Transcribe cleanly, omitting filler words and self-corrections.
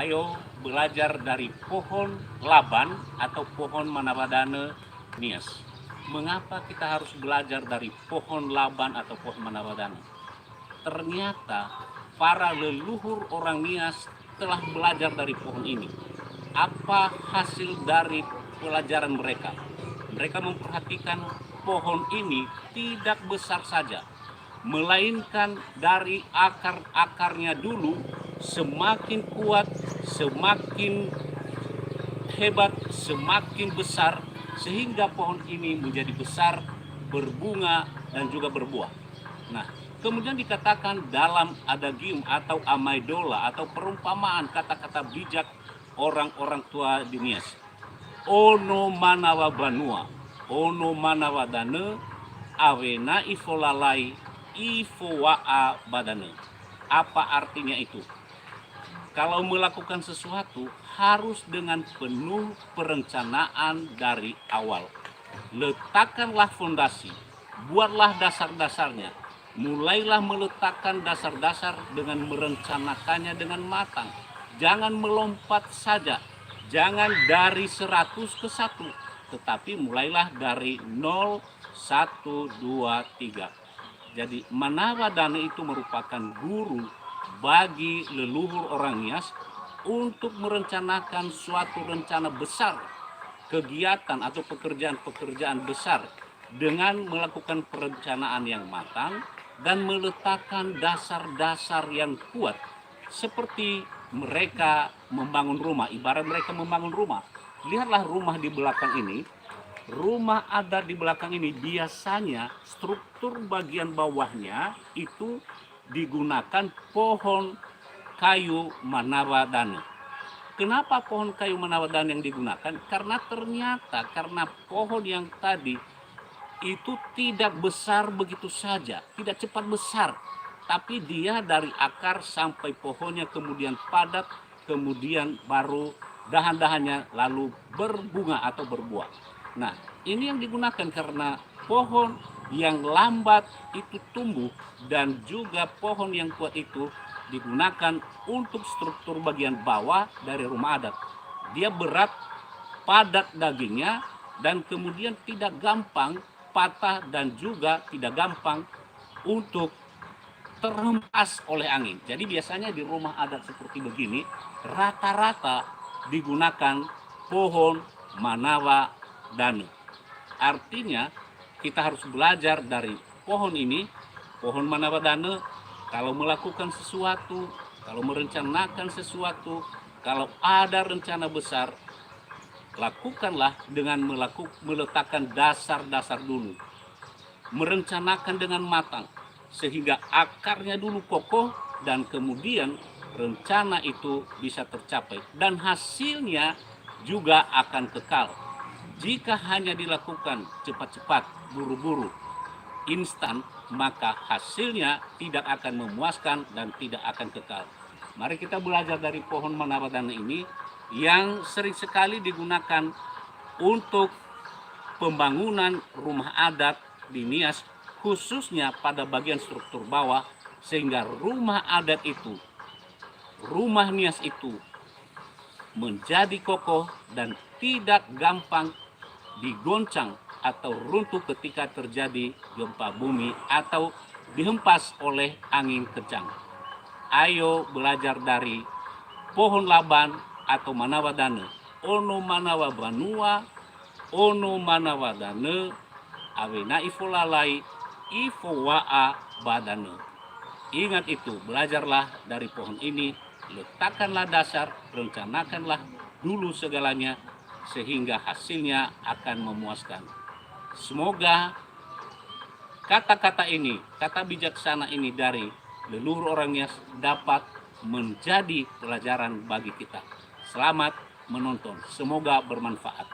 Ayo belajar dari pohon laban atau pohon manawardhana Nias. Mengapa kita harus belajar dari pohon laban atau pohon manawardhana? Ternyata para leluhur orang Nias telah belajar dari pohon ini. Apa hasil dari pelajaran mereka? Mereka memperhatikan pohon ini tidak besar saja, melainkan dari akar-akarnya dulu semakin kuat, semakin hebat, semakin besar, sehingga pohon ini menjadi besar, berbunga, dan juga berbuah. Nah, kemudian dikatakan dalam adagium atau amaidola atau perumpamaan kata-kata bijak orang-orang tua di Nias. Ono manawa banua, ono manawa dane, awena ifolalai, ifowa'a badane. Apa artinya itu? Kalau melakukan sesuatu harus dengan penuh perencanaan dari awal. Letakkanlah fondasi, buatlah dasar-dasarnya. Mulailah meletakkan dasar-dasar dengan merencanakannya dengan matang. Jangan melompat saja, jangan dari 100 ke 1, tetapi mulailah dari 0, 1, 2, 3. Jadi manawardhana itu merupakan guru bagi leluhur orang Nias untuk merencanakan suatu rencana besar, kegiatan atau pekerjaan-pekerjaan besar dengan melakukan perencanaan yang matang dan meletakkan dasar-dasar yang kuat, seperti mereka membangun rumah. Ibarat mereka membangun rumah, lihatlah rumah di belakang ini. Rumah adat di belakang ini biasanya struktur bagian bawahnya itu digunakan pohon kayu manawardhana. Kenapa pohon kayu manawardhana yang digunakan? Karena ternyata karena pohon yang tadi itu tidak besar begitu saja, tidak cepat besar, tapi dia dari akar sampai pohonnya kemudian padat, kemudian baru dahan-dahannya lalu berbunga atau berbuah. Nah, ini yang digunakan karena pohon yang lambat itu tumbuh dan juga pohon yang kuat itu digunakan untuk struktur bagian bawah dari rumah adat. Dia berat, padat dagingnya, dan kemudian tidak gampang patah dan juga tidak gampang untuk terhempas oleh angin. Jadi biasanya di rumah adat seperti begini rata-rata digunakan pohon manawardhana. Artinya kita harus belajar dari pohon ini, pohon manawardhana. Kalau melakukan sesuatu, kalau merencanakan sesuatu, kalau ada rencana besar, lakukanlah dengan meletakkan dasar-dasar dulu, merencanakan dengan matang sehingga akarnya dulu kokoh dan kemudian rencana itu bisa tercapai dan hasilnya juga akan kekal. Jika hanya dilakukan cepat-cepat, buru-buru, instan, maka hasilnya tidak akan memuaskan dan tidak akan kekal. Mari kita belajar dari pohon manawardhana ini yang sering sekali digunakan untuk pembangunan rumah adat di Nias, khususnya pada bagian struktur bawah, sehingga rumah adat itu, rumah Nias itu menjadi kokoh dan tidak gampang digoncang atau runtuh ketika terjadi gempa bumi atau dihempas oleh angin kencang. Ayo belajar dari pohon laban atau manawardhana. Ono manawa banua, ono manawardhana, awena ifolalai, ifowa'a badane. Ingat itu, belajarlah dari pohon ini, letakkanlah dasar, rencanakanlah dulu segalanya, sehingga hasilnya akan memuaskan. Semoga kata-kata ini, kata bijaksana ini dari leluhur orang Nias dapat menjadi pelajaran bagi kita. Selamat menonton, semoga bermanfaat.